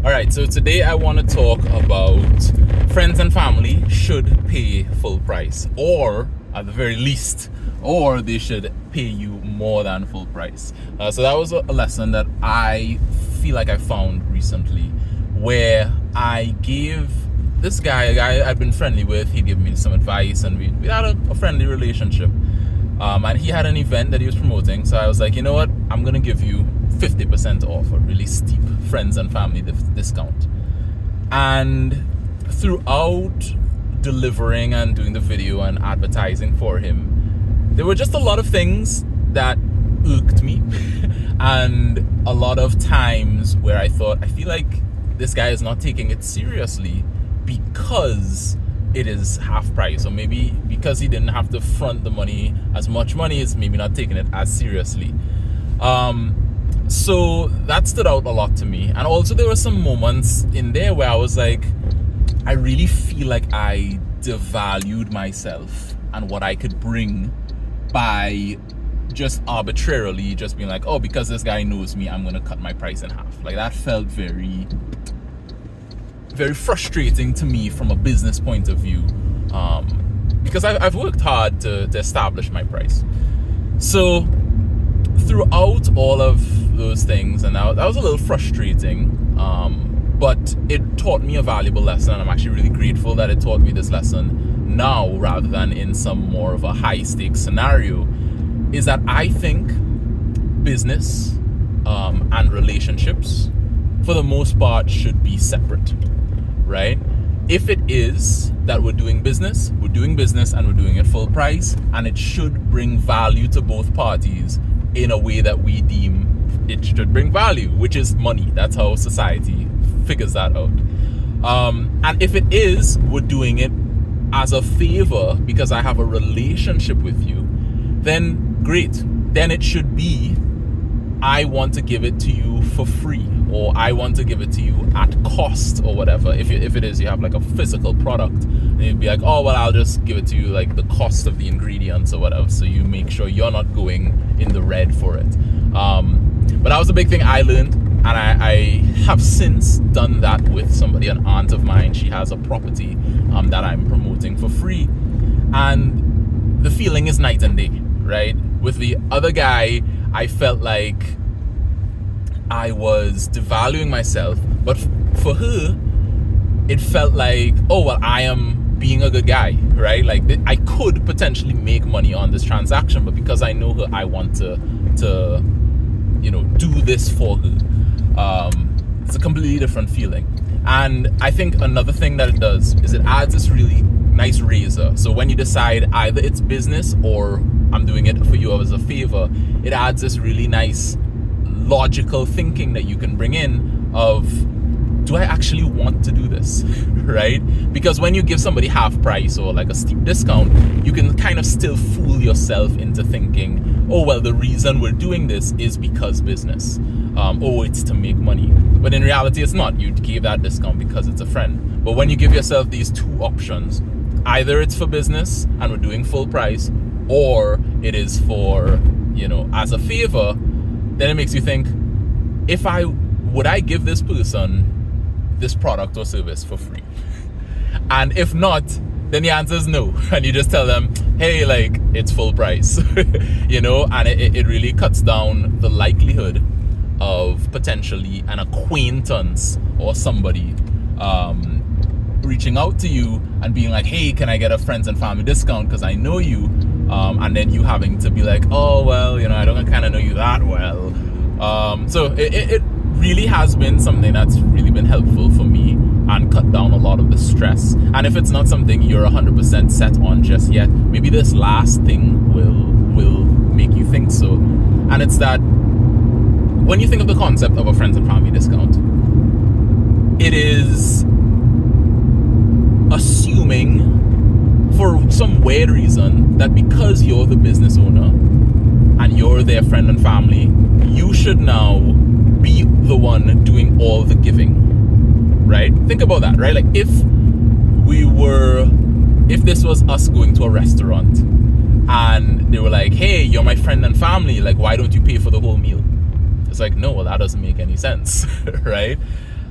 All right, so today I want to talk about friends and family should pay full price, or at the very least, or they should pay you more than full price. So that was a lesson that I feel like I found recently, where I gave this guy, a guy I'd been friendly with, he gave me some advice, and we had a friendly relationship. And he had an event that he was promoting, so I was like, you know what, I'm gonna give you 50% off, a really steep friends and family discount. And throughout delivering and doing the video and advertising for him, there were just a lot of things that irked me and a lot of times where I thought, I feel like this guy is not taking it seriously because it is half price, or maybe because he didn't have to front the money, as much money, is maybe not taking it as seriously. So that stood out a lot to me. And also there were some moments in there where I was like, I really feel like I devalued myself and what I could bring by just arbitrarily just being like, oh, because this guy knows me, I'm gonna cut my price in half. Like, that felt very frustrating to me from a business point of view, because I've worked hard to establish my price. So throughout all of those things, and that was a little frustrating, but it taught me a valuable lesson, and I'm actually really grateful that it taught me this lesson now rather than in some more of a high stakes scenario, is that I think business and relationships for the most part should be separate, right? If it is that we're doing business and we're doing it full price, and it should bring value to both parties in a way that we deem it should bring value, which is money. That's how society figures that out. And if it is, we're doing it as a favor because I have a relationship with you, then great. Then it should be, I want to give it to you for free, or I want to give it to you at cost, or whatever. If it is, you have like a physical product, and you'd be like, oh, well, I'll just give it to you like the cost of the ingredients or whatever, so you make sure you're not going in the red for it. But that was a big thing I learned, and I have since done that with somebody, an aunt of mine. She has a property that I'm promoting for free, and the feeling is night and day, right? With the other guy, I felt like I was devaluing myself, but for her, it felt like, oh, well, I am being a good guy, right? Like, I could potentially make money on this transaction, but because I know her, I want to do this for her. It's a completely different feeling. And I think another thing that it does is it adds this really nice razor. So when you decide either it's business or I'm doing it for you as a favor, it adds this really nice logical thinking that you can bring in of, do I actually want to do this, right? Because when you give somebody half price or like a steep discount, you can kind of still fool yourself into thinking, oh, well, the reason we're doing this is because business, or it's to make money. But in reality, it's not. You gave that discount because it's a friend. But when you give yourself these two options, either it's for business and we're doing full price, or it is for, as a favor, then it makes you think, would I give this person this product or service for free? And if not, then the answer is no. And you just tell them, hey, like, it's full price, and it really cuts down the likelihood of potentially an acquaintance or somebody reaching out to you and being like, hey, can I get a friends and family discount because I know you? And then you having to be like, oh, well, I don't kind of know you that well. So it really has been something that's really been helpful for me and cut down a lot of the stress. And if it's not something you're 100% set on just yet, maybe this last thing will make you think so. And it's that when you think of the concept of a friends and family discount, it is assuming for some weird reason that because you're the business owner and you're their friend and family, you should now be the one doing all the giving, right? Think about that, right? Like, if this was us going to a restaurant and they were like, hey, you're my friend and family, like, why don't you pay for the whole meal? It's like, no, well, that doesn't make any sense, right?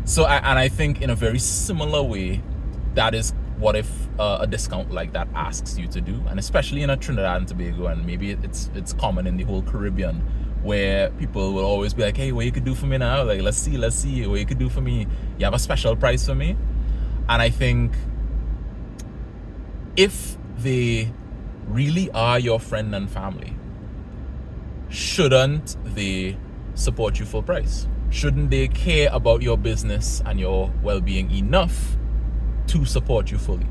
So and I think in a very similar way, that is what if a discount like that asks you to do, and especially in a Trinidad and Tobago, and maybe it's common in the whole Caribbean, where people will always be like, hey, what you could do for me now? Like, let's see what you could do for me. You have a special price for me? And I think if they really are your friend and family, shouldn't they support you full price? Shouldn't they care about your business and your well-being enough to support you fully?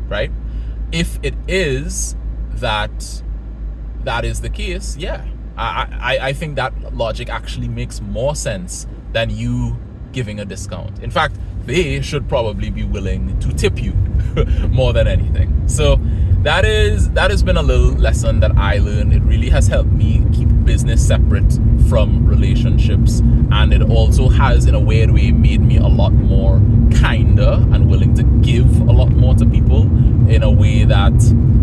Right? If it is that is the case, yeah, I think that logic actually makes more sense than you giving a discount. In fact, they should probably be willing to tip you more than anything. So that has been a little lesson that I learned. It really has helped me keep business separate from relationships, and it also has, in a weird way, made me a lot more kinder and willing to give a lot more to people in a way that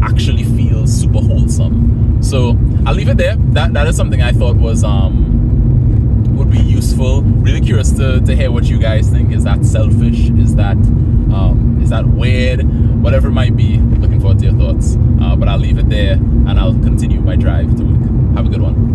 actually feels super wholesome. So I'll leave it there. That is something I thought was would be useful. Really curious to hear what you guys think. Is that selfish? Is that weird? Whatever it might be, looking forward to your thoughts. But I'll leave it there, and I'll continue my drive to work. Have a good one.